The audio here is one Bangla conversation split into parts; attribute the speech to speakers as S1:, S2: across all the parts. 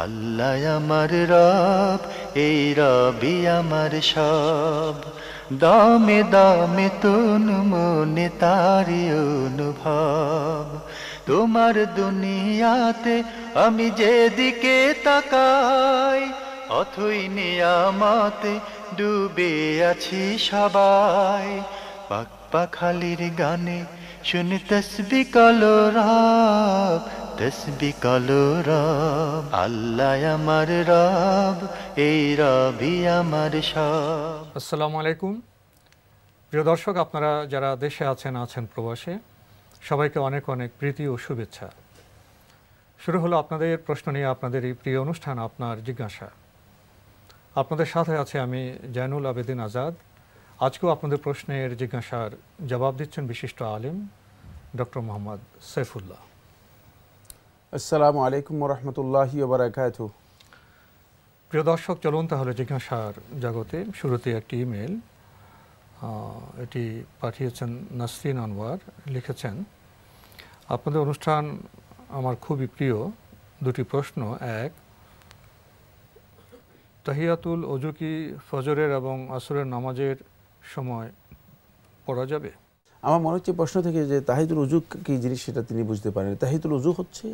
S1: আল্লাহ আমার রব, এই রবি আমার সব, দামে দামে তন মনে তারি অনুভব। তোমার দুনিয়াতে আমি যেদিকে তাকাই, অথই নিয়ামতে ডুবে আছি সবাই। পাক পাখালির গানে শুনে তসবিহ কালো রব, তসবিহ কালো রব। আল্লাহ আমার রব, এই রবি আমার সব।
S2: আসসালামু আলাইকুম প্রিয় দর্শক, আপনারা যারা দেশে আছেন প্রবাসে, সবাইকে অনেক অনেক প্রীতি ও শুভেচ্ছা। শুরু হলো আপনাদের প্রশ্ন নিয়ে আপনাদের এই প্রিয় অনুষ্ঠান আপনার জিজ্ঞাসা। আপনাদের সাথে আছে আমি জয়নুল আবেদিন আজাদ। আজকেও আপনাদের প্রশ্নের জিজ্ঞাসার জবাব দিচ্ছেন বিশিষ্ট আলেম ডক্টর মোহাম্মদ সাইফুল্লাহ।
S3: আসসালামু আলাইকুম ওয়া রাহমাতুল্লাহি ওয়া বারাকাতুহু।
S2: প্রিয় দর্শক, চলুন তাহলে জিজ্ঞাসার জগতে। শুরুতে একটি ইমেল, এটি পাঠিয়েছেন নাসরিন আনোয়ার। লিখেছেন, আপনাদের অনুষ্ঠান আমার খুবই প্রিয়। দুটি প্রশ্ন। এক, তাহিয়াতুল ওযু কি ফজরের এবং আসরের নামাজের সময় পড়া যাবে?
S3: আমার মনে হচ্ছে প্রশ্ন থেকে যে তাহিয়াতুল ওযু কি জিনিস সেটা তিনি বুঝতে পারেন। তাহিয়াতুল ওযু হচ্ছে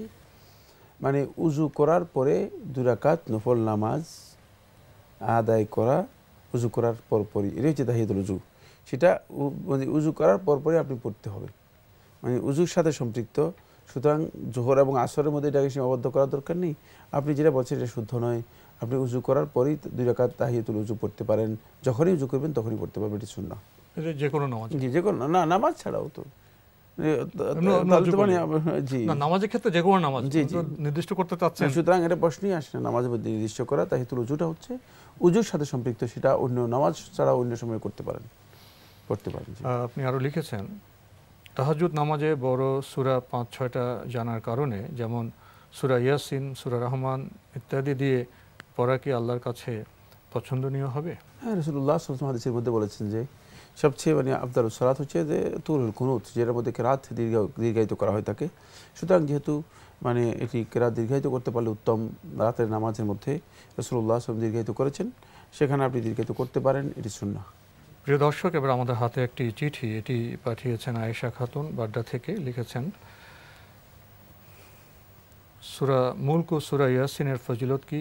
S3: মানে উযু করার পরে 2 রাকাত নফল নামাজ আদায় করা, উযু করার পরপরই, এটাই হচ্ছে তাহিয়াতুল ওযু। সেটা মানে উযু করার পরপরই আপনি পড়তে হবে, মানে উযুর সাথে সম্পৃক্ত। সুতরাং জোহর এবং আসরের মধ্যে এটাকে সীমাবদ্ধ করার দরকার নেই। আপনি যেটা বলছেন এটা শুদ্ধ নয়। আপনি উযু করার পরেই 2 রাকাত তাহিয়াতুল ওযু পড়তে পারেন। যখনই উযু করবেন তখনই পড়তে পারবেন, এটি সুন্নাহ।
S2: যে কোনো নামাজ?
S3: জি, যে কোনো না, নামাজ ছাড়াও তো জি
S2: নামাজের ক্ষেত্রে যে কোনো নামাজ
S3: জি জি
S2: নির্দিষ্ট করতে চাচ্ছেন।
S3: সুতরাং এটা প্রশ্নই আসে না নামাজের মধ্যে নির্দিষ্ট করা। তাহিয়াতুল ওযুটা হচ্ছে উযুর সাথে সম্পৃক্ত, সেটা অন্য নামাজ ছাড়া অন্য সময় করতে পারেন, পড়তে পারেন।
S2: আপনি আরও লিখেছেন, তাহাজ্জুদ নামাজে বড় সূরা 5-6টা জানার কারণে, যেমন সূরা ইয়াসিন, সূরা রহমান ইত্যাদি দিয়ে পড়া কি আল্লাহর কাছে পছন্দনীয় হবে?
S3: হ্যাঁ, রাসূলুল্লাহ সাল্লাল্লাহু আলাইহি ওয়াসাল্লাম হাদিসের মধ্যে বলেছেন যে সবচেয়ে মানে আফদালুস সালাত হচ্ছে যে তুলুল কুনুত, যেটার মধ্যে কেরাত দীর্ঘায়িত করা হয় থাকে। সুতরাং যেহেতু মানে এটি কেরাত দীর্ঘায়িত করতে পারলে উত্তম, রাতের নামাজের মধ্যে রাসূলুল্লাহ সাল্লাল্লাহু আলাইহি ওয়াসাল্লাম দীর্ঘায়িত করেছেন, সেখানে আপনি দীর্ঘায়িত করতে পারেন, এটি সুন্নাহ।
S2: প্রিয় দর্শক, এবার আমাদের হাতে একটি চিঠি, এটি পাঠিয়েছেন আয়েশা খাতুন বাড্ডা থেকে। লিখেছেন, সূরা মুলক ও সূরা ইয়াসিনের ফজিলত কি?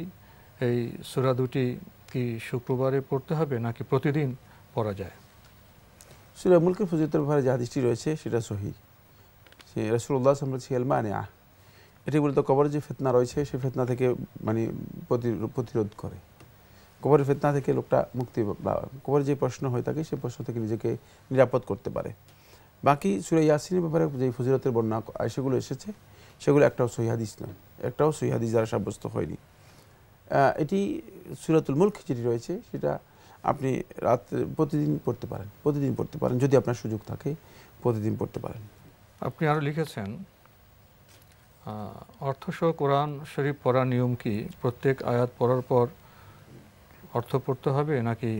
S2: এই সূরা দুটি কি শুক্রবারে পড়তে হবে নাকি প্রতিদিন পড়া যায়?
S3: সূরা মুলকের ফজিলতের ব্যাপারে যে হাদিসটি রয়েছে সেটা সহিহ। সে রাসূলুল্লাহ সাল্লাল্লাহু আলাইহি ওয়াসাল্লাম মানিয়া, এটি মূলত কবরের যে ফিতনা রয়েছে সেই ফিতনা থেকে মানে প্রতিরোধ করে। কবরের ফিতনা থেকে লোকটা মুক্তি, কবরের যে প্রশ্ন হয়ে থাকে সেই প্রশ্ন থেকে নিজেকে নিরাপদ করতে পারে। বাকি সূরা ইয়াসিনের ব্যাপারে যে ফজিলতের বর্ণনা সেগুলো এসেছে, সেগুলো একটাও সহিহ হাদিস নয়, একটাও সহিহ হাদিস দ্বারা সাব্যস্ত হয়নি। এটি সূরাতুল মুলক যেটি রয়েছে সেটা আপনি প্রতিদিন পড়তে পারেন, প্রতিদিন পড়তে পারেন, যদি আপনার সুযোগ থাকে প্রতিদিন পড়তে পারেন।
S2: আপনি আরও লিখেছেন, অর্থসহ কোরআন শরীফ পড়ার নিয়ম কি? প্রত্যেক আয়াত পড়ার পর অর্থ পড়তে হবে নাকি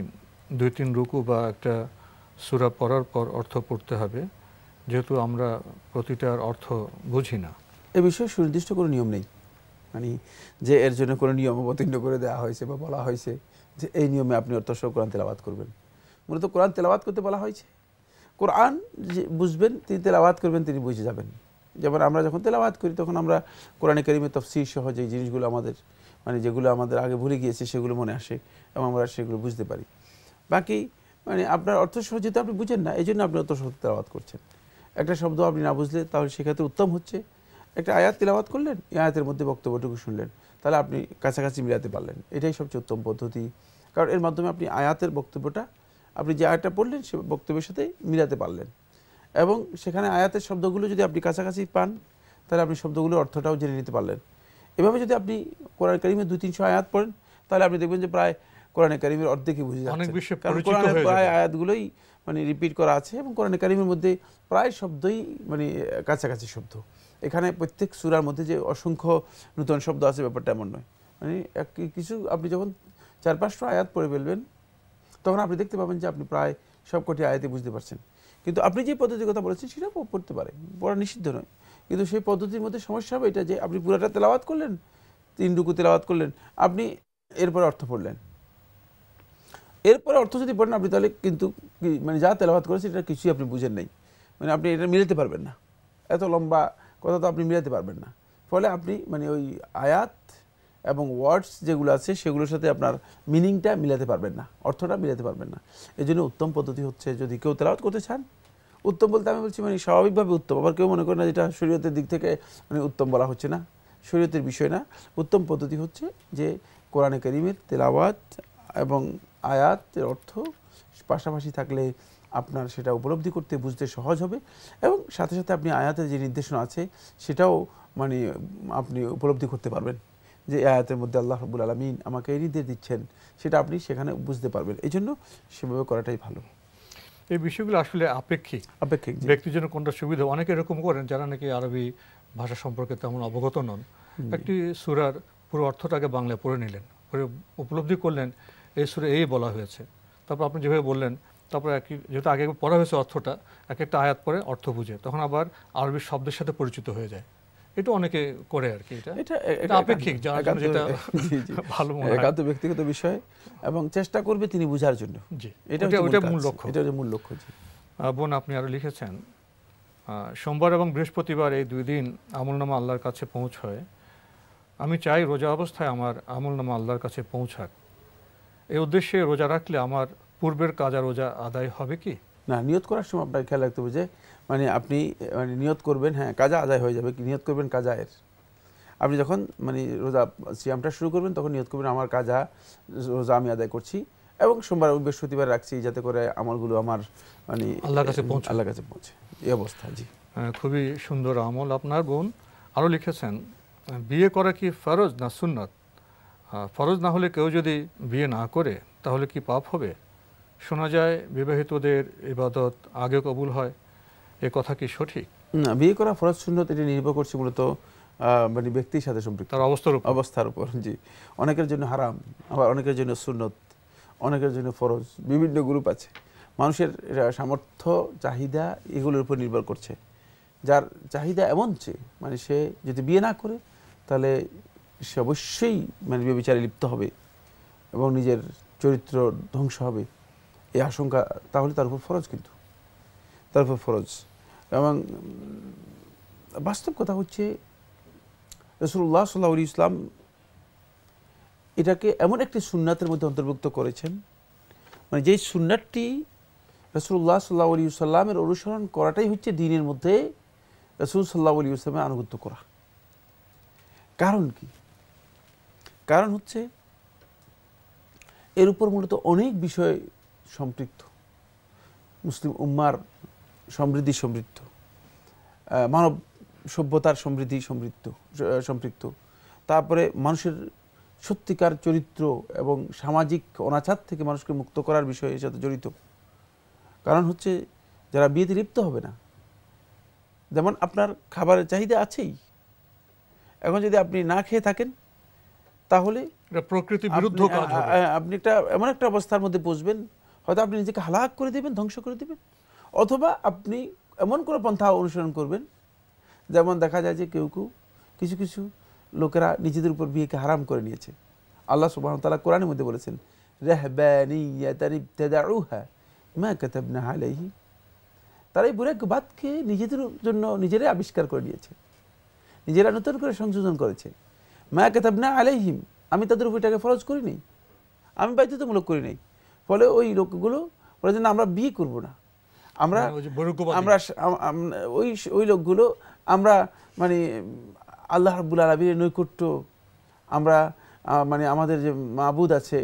S2: 2-3 রুকু বা একটা সূরা পড়ার পর অর্থ পড়তে হবে, যেহেতু আমরা প্রতিটার অর্থ বুঝি না?
S3: এ বিষয়ে সুনির্দিষ্ট কোনো নিয়ম নেই, মানে যে এর জন্য কোনো নিয়ম অবতীর্ণ করে দেওয়া হয়েছে বা বলা হয়েছে যে এই নিয়মে আপনি অর্থসহ কোরআন তেলাওয়াত করবেন। মূলত কোরআন তেলাওয়াত করতে বলা হয়েছে, কোরআন যে বুঝবেন তিনি তেলাওয়াত করবেন, তিনি বুঝে যাবেন। যেমন আমরা যখন তেলাওয়াত করি তখন আমরা কোরআনে কারীমের তাফসীর সহ যে জিনিসগুলো আমাদের মানে যেগুলো আমাদের আগে ভুলে গিয়েছে সেগুলো মনে আসে এবং আমরা সেগুলো বুঝতে পারি। বাকি মানে আপনার অর্থসহ যেহেতু আপনি বুঝেন না, এই জন্য আপনি অর্থসহ তেলাওয়াত করছেন। একটা শব্দ আপনি না বুঝলে তাহলে সেক্ষেত্রে উত্তম হচ্ছে একটা আয়াত তেলাওয়াত করলেন, এই আয়াতের মধ্যে বক্তব্যটুকু শুনলেন, তাহলে আপনি কাছাকাছি মিলাতে পারলেন, এটাই সবচেয়ে উত্তম পদ্ধতি। কারণ এর মাধ্যমে আপনি আয়াতের বক্তব্যটা, আপনি যে আয়াতটা পড়লেন সে বক্তব্যের সাথে মিলাতে পারলেন, এবং সেখানে আয়াতের শব্দগুলো যদি আপনি কাছাকাছি পান তাহলে আপনি শব্দগুলোর অর্থটাও জেনে নিতে পারলেন। এভাবে যদি আপনি কোরআন কারীমের 200-300 আয়াত পড়েন তাহলে আপনি দেখবেন যে প্রায় কোরআন কারীমের অর্ধেকই বুঝে যাচ্ছে, কারণ কোরআনের প্রায় আয়াতগুলোই মানে রিপিট করা আছে এবং কোরআন কারীমের মধ্যে প্রায় শব্দই মানে কাছাকাছি শব্দ। এখানে প্রত্যেক সূরার মধ্যে যে অসংখ্য নতুন শব্দ আছে ব্যাপারটা এমন নয়। মানে কিছু আপনি যখন 4-5টা আয়াত পড়ে ফেলবেন তখন আপনি দেখতে পাবেন যে আপনি প্রায় সবকটি আয়াতে বুঝতে পারছেন। কিন্তু আপনি যে পদ্ধতির কথা বলেছেন সেটা পড়তে পারে, পড়া নিষিদ্ধ নয়, কিন্তু সেই পদ্ধতির মধ্যে সমস্যা হবে এটা যে আপনি পুরোটা তেলাওয়াত করলেন 3 রুকু তেলাওয়াত করলেন, আপনি এরপরে অর্থ পড়লেন, এরপরে অর্থ যদি পড়েন আপনি, তাহলে কিন্তু মানে যা তেলাওয়াত করেছেন এটা কিছুই আপনি বুঝেন নাই, মানে আপনি এটা মিলাতে পারবেন না, এত লম্বা কথা তো আপনি মিলাতে পারবেন না। ফলে আপনি মানে ওই আয়াত এবং ওয়ার্ডস যেগুলো আছে সেগুলোর সাথে আপনার মিনিংটা মিলাতে পারবেন না, অর্থটা মিলাতে পারবেন না। এই জন্য উত্তম পদ্ধতি হচ্ছে, যদি কেউ তেলাওয়াত করতে চান, উত্তম বলতে আমি বলছি মানে স্বাভাবিকভাবে উত্তম, আবার কেউ মনে করে না যেটা শরীয়তের দিক থেকে মানে উত্তম বলা হচ্ছে না, শরীয়তের বিষয় না। উত্তম পদ্ধতি হচ্ছে যে কোরআনে কারীমের তেলাওয়াত এবং আয়াতের অর্থ পাশাপাশি থাকলে আপনার সেটা উপলব্ধি করতে বুঝতে সহজ হবে, এবং সাথে সাথে আপনি আয়াতের যে নির্দেশনা আছে সেটাও মানে আপনি উপলব্ধি করতে পারবেন, যে এই আয়াতের মধ্যে আল্লাহ রাব্বুল আলামিন আমাকে এই নির্দেশ দিচ্ছেন, সেটা আপনি সেখানে বুঝতে পারবেন। এই জন্য সেভাবে করাটাই ভালো।
S2: এই বিষয়গুলো আসলে আপেক্ষিক, ব্যক্তির জন্য কোনটা সুবিধা। অনেকে এরকম করেন যারা নাকি আরবি ভাষা সম্পর্কে তেমন অবগত নন, একটি সূরার পুরো অর্থটাকে বাংলায় পড়ে নিলেন, পরে উপলব্ধি করলেন এই সূরা এই বলা হয়েছে, তারপর আপনি যেভাবে বললেন, তারপর যেহেতু আগে পড়া হয়েছে অর্থটা, এক একটা আয়াত পরে অর্থ বুঝে তখন আবার আরবি শব্দের সাথে পরিচিত হয়ে যায়। এটা অনেকে করে আর কি, এটা আপেক্ষিক, যার জন্য যেটা ভালো মনে হয়,
S3: একান্ত ব্যক্তিগত বিষয়, এবং চেষ্টা করবে তিনি বোঝার জন্য।
S2: জি,
S3: এটা
S2: মূল লক্ষ্য,
S3: এটা মূল লক্ষ্য। জি
S2: বোন, আপনি আরো লিখেছেন, সোমবার এবং বৃহস্পতিবার এই 2 দিন আমলনামা আল্লাহর কাছে পৌঁছয়। আমি চাই রোজা অবস্থায় আমার আমলনামা আল্লাহর কাছে পৌঁছাক। এই উদ্দেশ্যে রোজা রাখলে আমার পূর্বের কাজা রোজা আদায় হবে কি?
S3: না, নিয়ত করার সময় আপনার খেয়াল রাখতে হবে যে মানে আপনি মানে নিয়ত করবেন, হ্যাঁ কাজা আদায় হয়ে যাবে, কি নিয়ত করবেন কাজায়ের। আপনি যখন মানে রোজা সিয়ামটা শুরু করবেন তখন নিয়ত করবেন আমার কাজা রোজা আমি আদায় করছি, এবং সোমবার বৃহস্পতিবার রাখছি যাতে করে আমলগুলো আমার মানে আল্লাহর কাছে পৌঁছে, এই অবস্থা। জি,
S2: খুবই সুন্দর আমল আপনার। বোন আরও লিখেছেন, বিয়ে করা কি ফরজ না সুন্নাত? ফরজ না হলে কেউ যদি বিয়ে না করে তাহলে কি পাপ হবে? শোনা যায় বিবাহিতদের ইবাদত আগে কবুল হয়, এ কথা কি সঠিক?
S3: না, বিয়ে করা ফরজ সুন্নত এটি নির্ভর করছে মূলত মানে ব্যক্তির সাথে সম্পৃক্ত,
S2: তার অবস্থার উপর।
S3: জি, অনেকের জন্য হারাম, আবার অনেকের জন্য সুন্নত, অনেকের জন্য ফরজ, বিভিন্ন গ্রুপ আছে। মানুষের সামর্থ্য চাহিদা এগুলোর উপর নির্ভর করছে। যার চাহিদা এমন চেয়ে মানে সে যদি বিয়ে না করে তাহলে সে অবশ্যই মানে ব্যভিচারে লিপ্ত হবে এবং নিজের চরিত্র ধ্বংস হবে, এই আশঙ্কা, তাহলে তার উপর ফরজ, কিন্তু তার উপর ফরজ। এবং বাস্তব কথা হচ্ছে রাসূলুল্লাহ সাল্লাল্লাহু আলাইহি ওয়াসাল্লাম এটাকে এমন একটি সুন্নাতের মধ্যে অন্তর্ভুক্ত করেছেন, মানে যেই সুন্নাতটি রাসূলুল্লাহ সাল্লাল্লাহু আলাইহি ওয়াসাল্লামের অনুসরণ করাটাই হচ্ছে দ্বীনের মধ্যে রাসূল সাল্লাল্লাহু আলাইহি ওয়াসাল্লামের আনুগত্য করা। কারণ কি? কারণ হচ্ছে এর উপর মূলত অনেক বিষয় সম্পৃক্ত, মুসলিম উম্মার সমৃদ্ধি সমৃদ্ধ, মানব সভ্যতার সমৃদ্ধি সম্পৃক্ত, তারপরে মানুষের সত্যিকার চরিত্র এবং সামাজিক অনাচার থেকে মানুষকে মুক্ত করার বিষয় এর সাথে জড়িত। কারণ হচ্ছে যারা বিয়েতে লিপ্ত হবে না, যেমন আপনার খাবারের চাহিদা আছেই, এখন যদি আপনি না খেয়ে থাকেন তাহলে
S2: প্রকৃতির বিরুদ্ধ কাজ হবে।
S3: আপনি একটা এমন একটা অবস্থার মধ্যে পৌঁছবেন, হয়তো আপনি নিজেকে হালাক করে দেবেন, ধ্বংস করে দেবেন, অথবা আপনি এমন কোনো পন্থা অনুসরণ করবেন, যেমন দেখা যায় যে কিছু কিছু লোকেরা নিজেদের উপর বিয়েকে হারাম করে নিয়েছে। আল্লাহ সুবহানাহু ওয়া তাআলা কোরআনের মধ্যে বলেছেন, রাহবানিয়াতান ইবতাদাউহা মা কাতাবনা আলাইহিম, তারা এই বুরাকবাদকে নিজেদের জন্য নিজেরাই আবিষ্কার করে নিয়েছে, নিজেরা নতুন করে সংশোধন করেছে। মা কাতাবনা আলাইহিম, আমি তাদের উপর এটাকে ফরজ করি নাই, আমি বাধ্যতামূলক করি নাই। ফলে ওই লোকগুলো বলে যে না, আমরা বিয়ে করব না, আমরা ওই লোকগুলো আমরা মানে আল্লাহ রাব্বুল আলামিনের নৈকট্য, আমরা মানে আমাদের যে মাবুদ আছে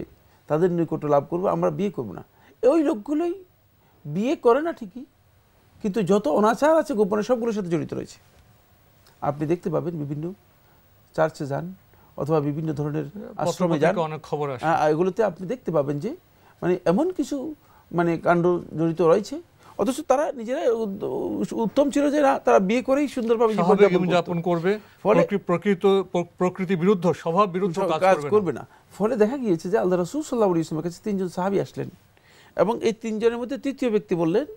S3: তাদের নৈকট্য লাভ করব, আমরা বিয়ে করব না। ওই লোকগুলোই বিয়ে করে না ঠিকই, কিন্তু যত অনাচার আছে গোপনে সবগুলোর সাথে জড়িত রয়েছে। আপনি দেখতে পাবেন বিভিন্ন চার্চে যান অথবা বিভিন্ন ধরনের আশ্রমে যান, এগুলোতে আপনি দেখতে পাবেন যে মানে এমন কিছু মানে কাণ্ড জড়িত রয়েছে, অথচ তারা নিজেরাই উত্তম ছিল যে না, তারা বিয়ে করেই সুন্দরভাবে
S2: জীবনযাপন করবে, প্রকৃতি বিরুদ্ধ স্বভাব বিরুদ্ধ কাজ
S3: করবে না। ফলে দেখা গিয়েছে যে আল্লাহ রাসূল সাল্লাল্লাহু আলাইহি ওয়াসাল্লামের কাছে 3 জন সাহাবী আসলেন, এবং এই 3 জনের মধ্যে তৃতীয় ব্যক্তি বললেন,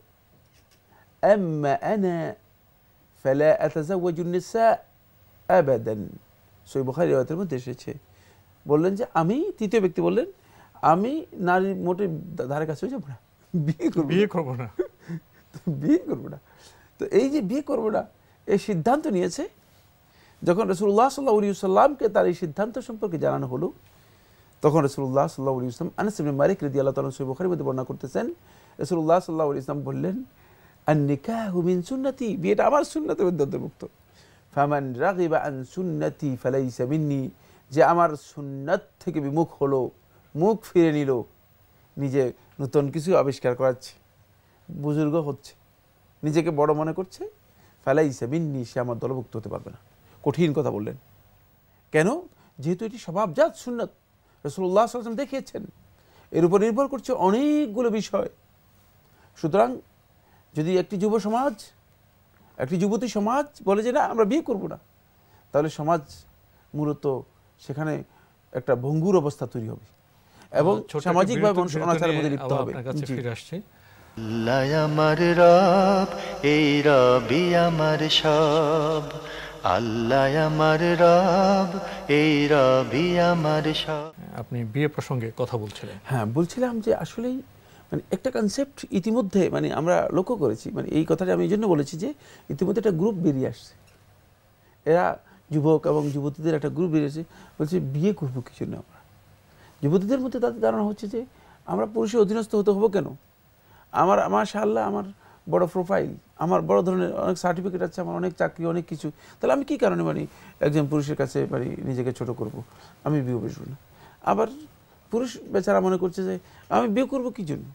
S3: আম্মা আনা ফালা আতাযাওয়াজু নিসা আবাদান সহিহ বুখারী রিওয়ায়াতের মধ্যে এসেছে, বললেন যে আমি, তৃতীয় ব্যক্তি বললেন, আমি নারীর মোটে ধারে কাছে যাবো না, বিয়ে করবো না। বিয়ে করবো না। তো এই যে বিয়ে করবো না এই সিদ্ধান্ত নিয়েছে, যখন রাসূলুল্লাহ সাল্লাল্লাহু আলাইহি ওয়াসাল্লামকে তার এই সিদ্ধান্ত সম্পর্কে জানানো হলো, তখন রাসূলুল্লাহ সাল্লাল্লাহু আলাইহি ওয়াসাল্লাম, আনাস ইবনে মালিক রাদিয়াল্লাহু তাআলা সহিহ বুখারীর মধ্যে বর্ণনা করতেছেন, রাসূলুল্লাহ সাল্লাল্লাহু আলাইহি ওয়াসাল্লাম বললেন, আন-নিকাহু মিন সুন্নতি, বিয়েটা আমার সুন্নতের মধ্যে অন্তর্ভুক্ত। ফামান রাগিবা আন সুন্নতি ফালাইসা মিন্নি, যে আমার সুন্নাত থেকে বিমুখ হলো, মুখ ফিরে নিল, নিজে নতুন কিছু আবিষ্কার করাচ্ছে, বুজুর্গ হচ্ছে, নিজেকে বড় মনে করছে, ফালাইসা মিন্নি, সে আমার দলভুক্ত হতে পারবে না। কঠিন কথা বললেন। কেন? যেহেতু এটি স্বভাবজাত সুন্নাত, রাসূলুল্লাহ সাল্লাল্লাহু আলাইহি ওয়াসাল্লাম দেখিয়েছেন, এর উপর নির্ভর করছে অনেকগুলো বিষয়। সুতরাং যদি একটি যুব সমাজ, একটি যুবতী সমাজ বলে যে না আমরা বিয়ে করব না, তাহলে সমাজ মূলত সেখানে একটা ভঙ্গুর অবস্থা তৈরি হবে এবং সামাজিকভাবে মানুষ অনাচারের মধ্যে লিপ্ত হবে।
S1: আল্লাহ আমার রব, এই রবি আমার সব, আল্লাহ আমার রব, এই রবি আমার সব।
S2: আপনি বিয়ে প্রসঙ্গে কথা বলছিলেন।
S3: হ্যাঁ, বলছিলাম যে আসলেই মানে একটা কনসেপ্ট ইতিমধ্যে মানে আমরা লক্ষ্য করেছি, মানে এই কথাটা আমি এই জন্য বলেছি যে ইতিমধ্যে একটা গ্রুপ বেরিয়ে আসছে, এরা যুবক এবং যুবতীদের একটা গ্রুপ বেরিয়ে আসছে, বলছে বিয়ে করবো কি জন্য আমরা। যুবতীদের মধ্যে তাদের ধারণা হচ্ছে যে আমরা পুরুষের অধীনস্থ হতে হবো কেন, আমার মাশাআল্লাহ আমার বড় প্রোফাইল, আমার বড় ধরনের অনেক সার্টিফিকেট আছে, আমার অনেক চাকরি, অনেক কিছু, তাহলে আমি কী কারণে মানে একজন পুরুষের কাছে মানে নিজেকে ছোট করব, আমি বিয়ে বসবো না। আবার পুরুষ বেচারা মনে করছে যে আমি বিয়ে করবো কি জন্য,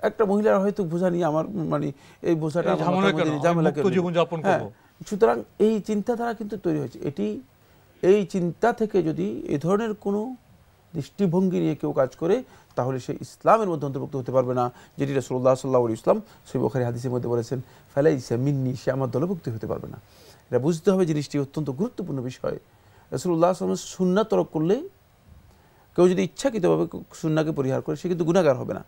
S3: একটা মহিলার হয়তো বোঝা নিয়ে আমার মানে এই বোঝাটা ঝামেলা। হ্যাঁ, সুতরাং এই চিন্তাধারা কিন্তু তৈরি হয়েছে। এই চিন্তা থেকে যদি এ ধরনের কোনো দৃষ্টিভঙ্গি নিয়ে কেউ কাজ করে, তাহলে সে ইসলামের মধ্যে অন্তর্ভুক্ত হতে পারবে না, যেটি রাসূলুল্লাহ সাল্লাল্লাহু আলাইহি ওয়াসাল্লাম সহিহ বুখারী হাদিসের মধ্যে বলেছেন, ফালাইসা মিন্নি, সে আমার দলভুক্ত হতে পারবে না। এটা বুঝতে হবে, জিনিসটি অত্যন্ত গুরুত্বপূর্ণ বিষয়। রাসূলুল্লাহ সাল্লাল্লাহু আলাইহি ওয়াসাল্লাম সুন্নাত তরক করলে, কেউ যদি ইচ্ছাকৃতভাবে সুন্নাহকে পরিহার করে, সে কিন্তু গুনাহগার হবে না।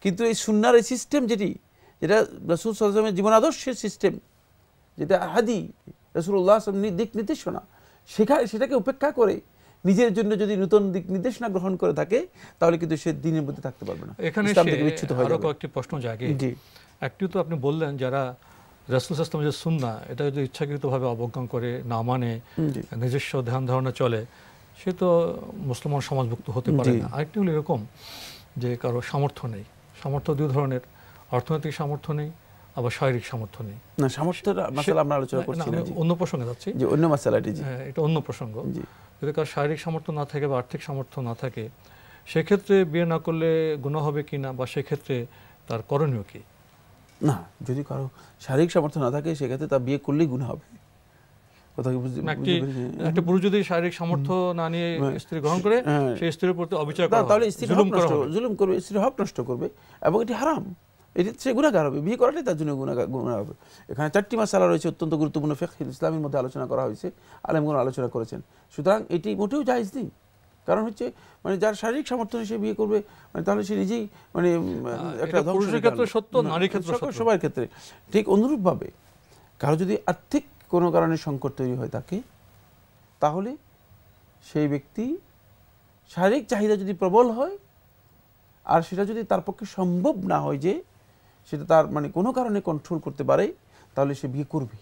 S3: কিন্তু এই সুন্নাহর এই সিস্টেম যেটা রাসূল সাল্লাল্লাহু আলাইহি ওয়াসাল্লামের জীবন আদর্শের সিস্টেম, যেটা হাদি রাসূলুল্লাহ সাল্লাল্লাহু আলাইহি ওয়াসাল্লাম দিক নির্দেশনা, সেটাকে উপেক্ষা করে নিজের জন্য যদি নতুন দিক নির্দেশনা গ্রহণ করে থাকে, তাহলে কিন্তু সে দ্বীনের মধ্যে থাকতে পারবে না, ইসলাম থেকে বিচ্যুত হয়ে যাবে।
S2: আরো কয়েকটি প্রশ্ন জাগে। একটি তো আপনি বললেন, যারা রাসূল সাল্লাল্লাহু আলাইহি ওয়াসাল্লামের যে সুন্নাহ, এটা যদি ইচ্ছাকৃতভাবে অবজ্ঞা করে, না মানে, নিজস্ব ধ্যান ধারণা চলে, সে তো মুসলমান সমাজভুক্ত হতে পারে না। আরেকটি হলো এরকম যে কারো সামর্থ্য নেই, সামর্থ্য দুই ধরনের, অর্থনৈতিক সামর্থ্য নেই, আবার শারীরিক সামর্থ্য নেই।
S3: না, সামর্থ্যের মাসালা আমরা আলোচনা করছি না,
S2: অন্য প্রসঙ্গে যাচ্ছি,
S3: যে অন্য মাসালাটি,
S2: এটা অন্য প্রসঙ্গ। যদি কারো শারীরিক সামর্থ্য না থাকে বা আর্থিক সামর্থ্য না থাকে, সেক্ষেত্রে বিয়ে না করলে গুনাহ হবে কিনা, বা সেক্ষেত্রে তার করণীয় কি?
S3: না, যদি কারো শারীরিক সামর্থ্য না থাকে, সেক্ষেত্রে তার বিয়ে করলেই গুনাহ হবে।
S2: একটা পুরুষ যদি শারীরিক সামর্থ্য না নিয়ে স্ত্রী গ্রহণ করে, সেই স্ত্রীর প্রতি অবিচার করে,
S3: তাহলে জুলুম করবে, স্ত্রীর হক নষ্ট করবে, এবং এটি হারাম, এটি সে গুনাহগার হবে। বিয়ে করাটাই তার জন্য গুনাহ হবে। এখানে 4টি মাসালা রয়েছে, অত্যন্ত গুরুত্বপূর্ণ, ফিকহ ইসলামের মধ্যে আলোচনা করা হয়েছে, আলেমগণ আলোচনা করেছেন। সুতরাং এটি মোটেও জায়েজ নেই। কারণ হচ্ছে মানে যার শারীরিক সামর্থ্য নেই সে বিয়ে করবে, মানে তাহলে সে নিজেই মানে একটা
S2: পুরুষের ক্ষেত্রে সত্য, নারীর ক্ষেত্রে সত্য,
S3: সবার ক্ষেত্রে ঠিক অনুরূপভাবে। কারো যদি আর্থিক কোনো কারণে সংকট তৈরি হয় থাকে, তাহলে সেই ব্যক্তি শারীরিক চাহিদা যদি প্রবল হয়, আর সেটা যদি তার পক্ষে সম্ভব না হয় যে সেটা তার মানে কোনো কারণে কন্ট্রোল করতে পারে, তাহলে সে বিয়ে করবে।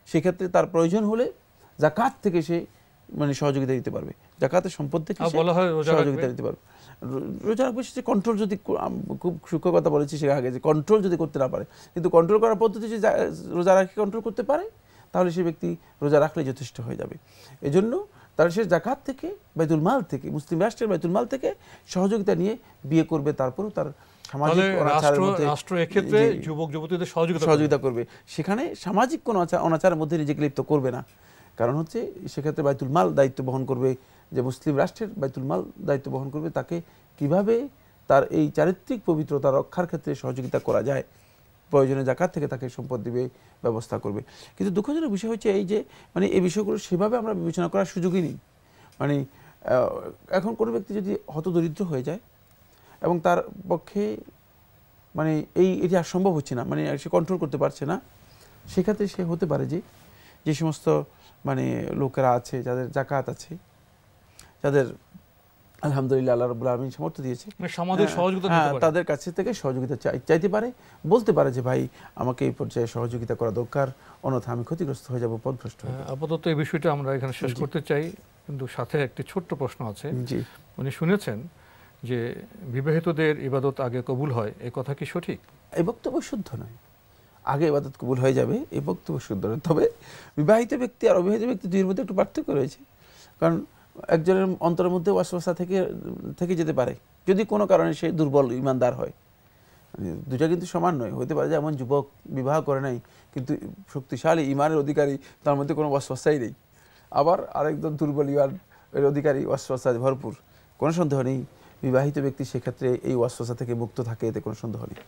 S3: সেক্ষেত্রে তার প্রয়োজন হলে যাকাত থেকে সে মানে সহযোগিতা দিতে পারবে, যাকাতের সম্পদ থেকে সহযোগিতা দিতে পারবে। রোজা রাখবে, সে কন্ট্রোল যদি, খুব সূক্ষ্ম কথা বলেছি সে আগে, যে কন্ট্রোল যদি করতে না পারে, কিন্তু কন্ট্রোল করার পদ্ধতি যে রোজা রাখে কন্ট্রোল করতে পারে, তাহলে সে ব্যক্তি রোজা রাখলে যথেষ্ট হয়ে যাবে। এজন্য তার সে যাকাত থেকে, বাইতুল মাল থেকে, মুসলিম রাষ্ট্রের বাইতুল মাল থেকে সহযোগিতা নিয়ে বিয়ে করবে। তারপরও তার সামাজিক অনাচারের মধ্যে
S2: রাষ্ট্র এক্ষেত্রে যুবক যুবতীদের
S3: সহযোগিতা করবে, সেখানে সামাজিক কোনো অনাচারের মধ্যে নিজেকে লিপ্ত করবে না। কারণ হচ্ছে সেক্ষেত্রে বাইতুল মাল দায়িত্ব বহন করবে, যে মুসলিম রাষ্ট্রের বাইতুল মাল দায়িত্ব বহন করবে, তাকে কিভাবে তার এই চারিত্রিক পবিত্রতা রক্ষার ক্ষেত্রে সহযোগিতা করা যায়, প্রয়োজনে যাকাত থেকে তাকে সম্পদ দিবে, ব্যবস্থা করবে। কিন্তু দুঃখজনক বিষয় হচ্ছে এই যে মানে এই বিষয়গুলো সেভাবে আমরা বিবেচনা করার সুযোগই নেই। মানে এখন কোনো ব্যক্তি যদি হতদরিদ্র হয়ে যায় এবং তার পক্ষে মানে এটি আর সম্ভব হচ্ছে না, মানে সে কন্ট্রোল করতে পারছে না, সেক্ষেত্রে সে হতে পারে যে সমস্ত মানে লোকেরা আছে, যাদের জাকাত আছে, যাদের আলহামদুলিল্লাহ আল্লাহ রাব্বুল আলামিন সামর্থ্য দিয়েছে,
S2: সমাজের সহযোগিতা নিতে পারে,
S3: তাদের কাছে থেকে সহযোগিতা চাইতে পারে, বলতে পারে যে ভাই আমাকে এই পর্যায়ে সহযোগিতা করা দরকার, অন্যথা আমি ক্ষতিগ্রস্ত হয়ে যাব, পথভ্রষ্ট হয়ে যাব।
S2: আপাতত এই বিষয়টা আমরা এখানে শেষ করতে চাই, কিন্তু সাথে একটি ছোট্ট প্রশ্ন আছে।
S3: জি,
S2: উনি শুনেছেন যে বিবাহিতদের ইবাদত আগে কবুল হয়, এই কথা কি সঠিক?
S3: এই বক্তব্য শুদ্ধ নয়। আগে ইবাদত কবুল হয়ে যাবে এই বক্তব্য শুদ্ধ নয়। তবে বিবাহিত ব্যক্তি আর অবিবাহিত ব্যক্তি দুইয়ের মধ্যে একটু পার্থক্য রয়েছে। কারণ একজনের অন্তরের মধ্যে ওয়াসওয়াসা থেকে যেতে পারে যদি কোনো কারণে সে দুর্বল ইমানদার হয়। দুটা কিন্তু সমান নয়। হতে পারে যে এমন যুবক বিবাহ করে নাই কিন্তু শক্তিশালী ইমানের অধিকারী, তার মধ্যে কোনো ওয়াসওয়াসাই নেই। আবার আরেকজন দুর্বল ইমানের অধিকারী, ওয়াসওয়াসা ভরপুর। কোনো সন্দেহ নেই বিবাহিত ব্যক্তি সেক্ষেত্রে এই ওয়াসওয়াসা থেকে মুক্ত থাকে, এতে কোনো সন্দেহ নেই।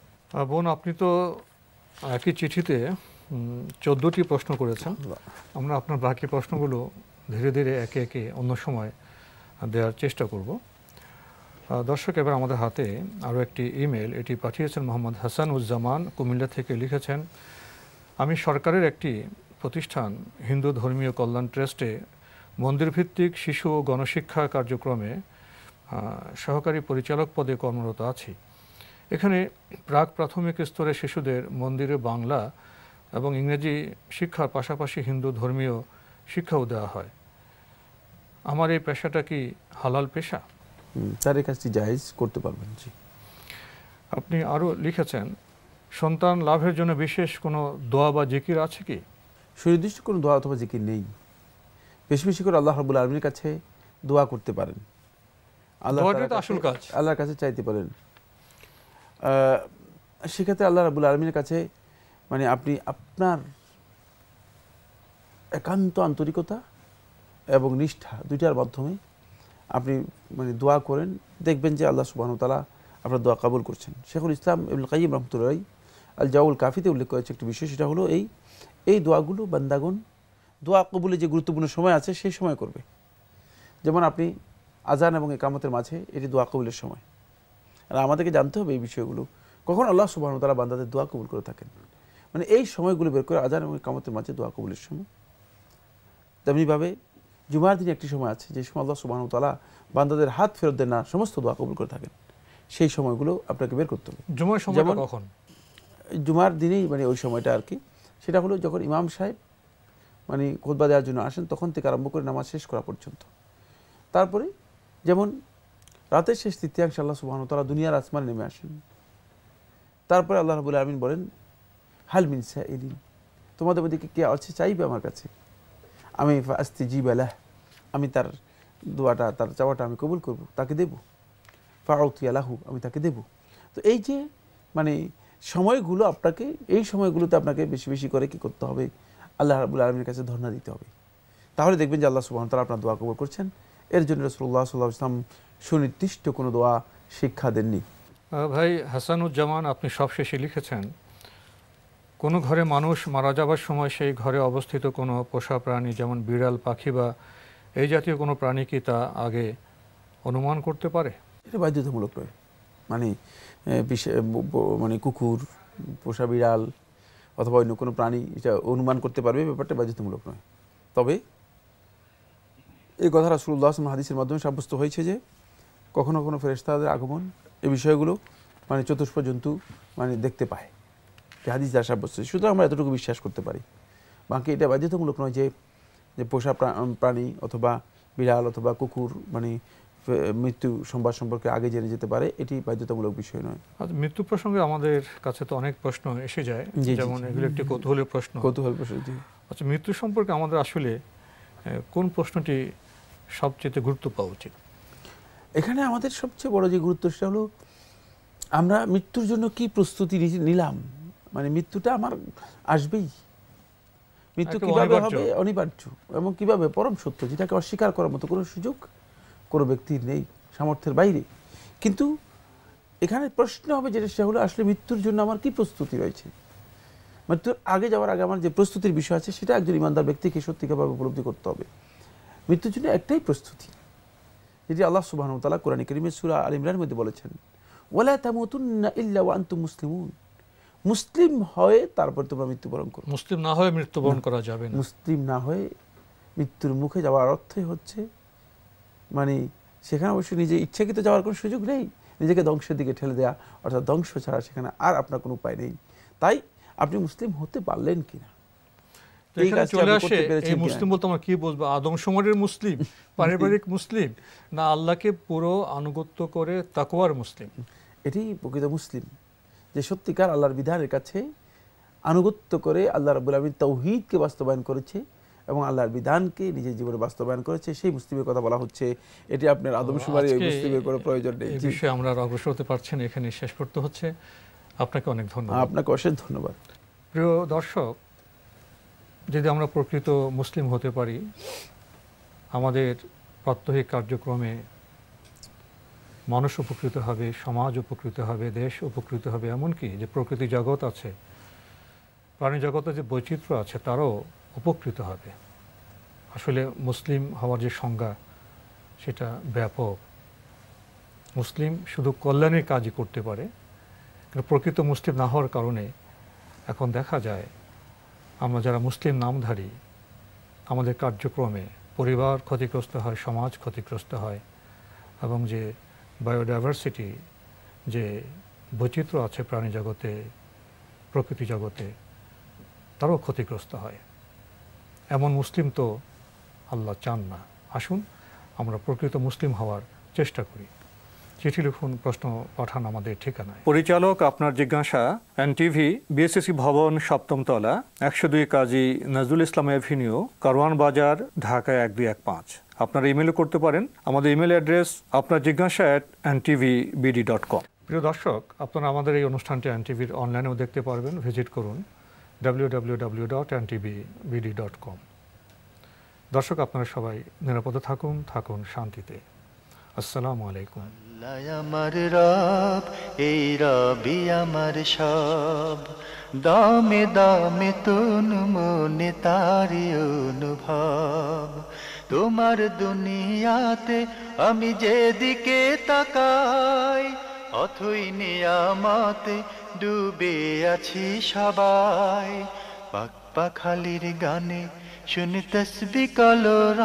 S2: বোন, আপনি তো একই চিঠিতে 14টি প্রশ্ন করেছেন। আমরা আপনার বাকি প্রশ্নগুলো ধীরে ধীরে একে একে অন্য সময় দেওয়ার চেষ্টা করব। দর্শক, এবার আমাদের হাতে আরও একটি ইমেল, এটি পাঠিয়েছেন মোহাম্মদ হাসানুজ্জামান কুমিল্লা থেকে। লিখেছেন, আমি সরকারের একটি প্রতিষ্ঠান হিন্দু ধর্মীয় কল্যাণ ট্রাস্টে মন্দিরভিত্তিক শিশু ও গণশিক্ষা কার্যক্রমে সহকারী পরিচালক পদে কর্মরত আছি। এখানে প্রাক প্রাথমিক স্তরে শিশুদের মন্দিরে বাংলা এবং ইংরেজি শিক্ষার পাশাপাশি হিন্দু ধর্মীয় শিক্ষাও দেওয়া হয়। আমার এই পেশাটা কি হালাল পেশা?
S3: তার এই কাজটি জায়েজ করতে পারবেন। জি।
S2: আপনি আরও লিখেছেন, সন্তান লাভের জন্য বিশেষ কোনো দোয়া বা জিকির আছে কি?
S3: সুনির্দিষ্ট কোনো দোয়া অথবা জিকির নেই। বেশি বেশি করে আল্লাহ রাব্বুল আলামিনের কাছে দোয়া করতে পারেন, আল্লাহর কাছে চাইতে পারেন। সেক্ষেত্রে আল্লাহ রাব্বুল আলামিনের কাছে মানে আপনি আপনার একান্ত আন্তরিকতা এবং নিষ্ঠা দুইটার মাধ্যমে আপনি মানে দোয়া করেন, দেখবেন যে আল্লাহ সুবহানাহু ওয়া তাআলা আপনার দোয়া কবুল করছেন। শেখুল ইসলাম ইবনুল কাইয়িম রাহমাতুল্লাহ আল জাওয়াউল কাফিতে উল্লেখ করেছে একটি বিষয়, সেটা হলো এই দোয়াগুলো বান্দাগণ দোয়া কবুলে যে গুরুত্বপূর্ণ সময় আছে সেই সময় করবে। যেমন আপনি আজান এবং ইকামতের মাঝে এটি দোয়া কবুলের সময়। আর আমাদেরকে জানতে হবে এই বিষয়গুলো, কখন আল্লাহ সুবহানাহু ওয়া তাআলা বান্দাদের দোয়া কবুল করে থাকেন। মানে এই সময়গুলো বের করে আজান এবং ইকামতের মাঝে দোয়া কবুলের সময়। তেমনিভাবে জুমার দিনে একটি সময় আছে যে সময় আল্লাহ সুবহানাহু ওয়া তাআলা বান্দাদের হাত ফেরত দেন না, সমস্ত দোয়া কবুল করে থাকেন। সেই সময়গুলো আপনাকে বের করতে হবে।
S2: জুমার সময়টা কখন?
S3: জুমার দিনেই মানে ওই সময়টা আর কি, সেটা হলো যখন ইমাম সাহেব মানে খুতবা দেওয়ার জন্য আসেন তখন থেকে আরম্ভ করে নামাজ শেষ করা পর্যন্ত। তারপরে যেমন রাতের শেষ তৃতীয়াংশে আল্লাহ সুবহানাহু ওয়া তাআলা দুনিয়ার আসমানে নেমে আসেন। তারপরে আল্লাহ রাব্বুল আলামিন বলেন, হাল মিন সাইলিন, তোমাদের ওদিকে কে আছে চাইবে আমার কাছে, আমি ফাস্তাজিব লাহ, আমি তার দোয়াটা তার চাওয়াটা আমি কবুল করব, তাকে দেব। ফাউতিয়া লাহু, আমি তাকে দেব। তো এই যে মানে সময়গুলো আপনাকে, এই সময়গুলোতে আপনাকে বেশি বেশি করে কি করতে হবে, আল্লাহ রাব্বুল আলামিনের কাছে ধর্ণা দিতে হবে। তাহলে দেখবেন যে আল্লাহ সুবহানাহু ওয়া তাআলা আপনার দোয়া কবুল করছেন। এর জন্য রাসূলুল্লাহ সাল্লাল্লাহু আলাইহি ওয়াসাল্লাম সুনির্দিষ্ট কোনো দোয়া শিক্ষা দেননি।
S2: ভাই হাসানুজ্জামান, আপনি সবশেষে লিখেছেন, কোনো ঘরে মানুষ মারা যাবার সময় সেই ঘরে অবস্থিত কোনো পোষা প্রাণী যেমন বিড়াল, পাখি বা এই জাতীয় কোনো প্রাণী কি তা আগে অনুমান করতে পারে?
S3: এটা বাধ্যতামূলক নয়। মানে মানে কুকুর, পোষা বিড়াল অথবা অন্য কোনো প্রাণী এটা অনুমান করতে পারবে, ব্যাপারটা বাধ্যতামূলক নয়। তবে এই কথা রাসূলুল্লাহ সাল্লাল্লাহু আলাইহি ওয়াসাল্লাম হাদিসের মাধ্যমে সাব্যস্ত হয়েছে যে কখনো কখনো ফেরেশতাদের আগমন, এই বিষয়গুলো মানে চতুষ্প জন্তু মানে দেখতে পায়, হাদিস দ্বারা সাব্যস্ত। সুতরাং আমরা এতটুকু বিশ্বাস করতে পারি। বাকি এটা বাধ্যতামূলক নয় যে পোষা প্রাণী অথবা বিড়াল অথবা কুকুর মানে মৃত্যু সংবাদ সম্পর্কে আগে জেনে যেতে পারে, এটি বাধ্যতামূলক বিষয় নয়।
S2: মৃত্যু প্রসঙ্গে আমাদের কাছে তো অনেক প্রশ্ন এসে যায়, যেমন এগুলো একটি কৌতূহলের প্রশ্ন। আচ্ছা, মৃত্যু সম্পর্কে আমাদের আসলে কোন প্রশ্নটি সবচেয়ে গুরুত্ব পাওয়া উচিত?
S3: এখানে আমাদের সবচেয়ে বড় যে গুরুত্ব সেটা হলো আমরা মৃত্যুর জন্য কি প্রস্তুতি নিলাম। মানে মৃত্যুটা আমার আসবেই, মৃত্যু কিভাবে হবে অনিবার্য এবং কিভাবে পরম সত্য, যেটাকে অস্বীকার করার মতো কোনো সুযোগ কোনো ব্যক্তির নেই, সামর্থ্যের বাইরে। কিন্তু এখানে প্রশ্ন হবে যেটা সেটা হলো আসলে মৃত্যুর জন্য আমার কি প্রস্তুতি রয়েছে। মৃত্যুর আগে যাওয়ার আগে আমার যে প্রস্তুতির বিষয় আছে সেটা একজন ইমানদার ব্যক্তিকে সত্যিকারভাবে উপলব্ধি করতে হবে। মৃত্যুর জন্য একটাই প্রস্তুতি, যেটি আল্লাহ সুবহানাহু ওয়া তাআলা কোরআন কারীমে সূরা আল ইমরানের মধ্যে বলেছেন, ওয়ালা তামুতুন্না ইল্লা ওয়া আনতুম মুসলিমুন, মুসলিম হয়ে তারপর তোমরা মৃত্যুবরণ করো।
S2: মুসলিম না হয়ে মৃত্যুবরণ করা যাবে না।
S3: মুসলিম না হয়ে মৃত্যুর মুখে যাওয়ার অর্থই হচ্ছে মানে সেখানে অবশ্যই নিজে ইচ্ছাকৃত যাওয়ার কোনো সুযোগ নেই, নিজেকে ধ্বংসের দিকে ঠেলে দেওয়া, অর্থাৎ ধ্বংস ছাড়া সেখানে আর আপনার কোনো উপায় নেই। তাই আপনি মুসলিম হতে পারলেন কিনা,
S2: চলে আসে এই মুসলিম বলতে আমরা কি বুঝবো? আদমশুমারির মুসলিম, পারিবারিক মুসলিম, না আল্লাহকে পুরো আনুগত্য করে তাকওয়ার মুসলিম?
S3: এটি প্রকৃত মুসলিম, যে সত্যিকার আল্লাহর বিধানের কাছে আনুগত্য করে আল্লাহ রাব্বুল আলামিন তাওহীদকে বাস্তবায়ন করেছে এবং আল্লাহর বিধানকে নিজের জীবনে বাস্তবায়ন করেছে, সেই মুসলিমের কথা বলা হচ্ছে। এটি আপনার আদমশুমারি মুসলিমের কোনো প্রয়োজন নেই।
S2: এই বিষয়ে আমরা অগ্রসর হতে পারছেন, এখানে শেষ করতে হচ্ছে। আপনাকে অনেক ধন্যবাদ।
S3: আপনাকে অশেষ ধন্যবাদ।
S2: প্রিয় দর্শক, যদি আমরা প্রকৃত মুসলিম হতে পারি, আমাদের প্রাত্যহিক কার্যক্রমে মানুষ উপকৃত হবে, সমাজ উপকৃত হবে, দেশ উপকৃত হবে, এমনকি যে প্রকৃতি জগৎ আছে, প্রাণী জগতে যে বৈচিত্র্য আছে, তারাও উপকৃত হবে। আসলে মুসলিম হওয়ার যে সংজ্ঞা, সেটা ব্যাপক। মুসলিম শুধু কল্যাণের কাজই করতে পারে, কিন্তু প্রকৃত মুসলিম না হওয়ার কারণে এখন দেখা যায় আমরা যারা মুসলিম নামধারী, আমাদের কার্যক্রমে পরিবার ক্ষতিগ্রস্ত হয়, সমাজ ক্ষতিগ্রস্ত হয়, এবং যে বায়োডাইভার্সিটি, যে বৈচিত্র্য আছে প্রাণী জগতে, প্রকৃতি জগতে, তারও ক্ষতিগ্রস্ত হয়। এমন মুসলিম তো আল্লাহ চান না। আসুন আমরা প্রকৃত মুসলিম হওয়ার চেষ্টা করি। চিঠি লিখুন, প্রশ্ন পাঠান আমাদের ঠিকানায়। পরিচালক আপনার জিজ্ঞাসা, এনটিভি, বিএসসি ভবন, 7ম তলা, 102 কাজী নজরুল ইসলাম এভিনিউ, কারওয়ান বাজার, ঢাকা 1215। আপনারা ইমেলও করতে পারেন। আমাদের ইমেল অ্যাড্রেস আপনার জিজ্ঞাসা @ntvbd.com। প্রিয় দর্শক, আপনারা আমাদের এই অনুষ্ঠানটি এনটিভির অনলাইনেও দেখতে পারবেন। ভিজিট করুন www.ntvbd.com। দর্শক, আপনারা সবাই নিরাপদে থাকুন, থাকুন শান্তিতে। আসসালামু আলাইকুম।
S1: আল্লাহ আমার রব, এই রবি আমার সব, দামে দামে তুন মনে তারি অনুভব। তোমার দুনিয়াতে আমি যেদিকে তাকাই, অথই নিয়ামতে ডুবে আছি সবাই। পাক পাখালির গানে শুনি তসবিহ কলরব।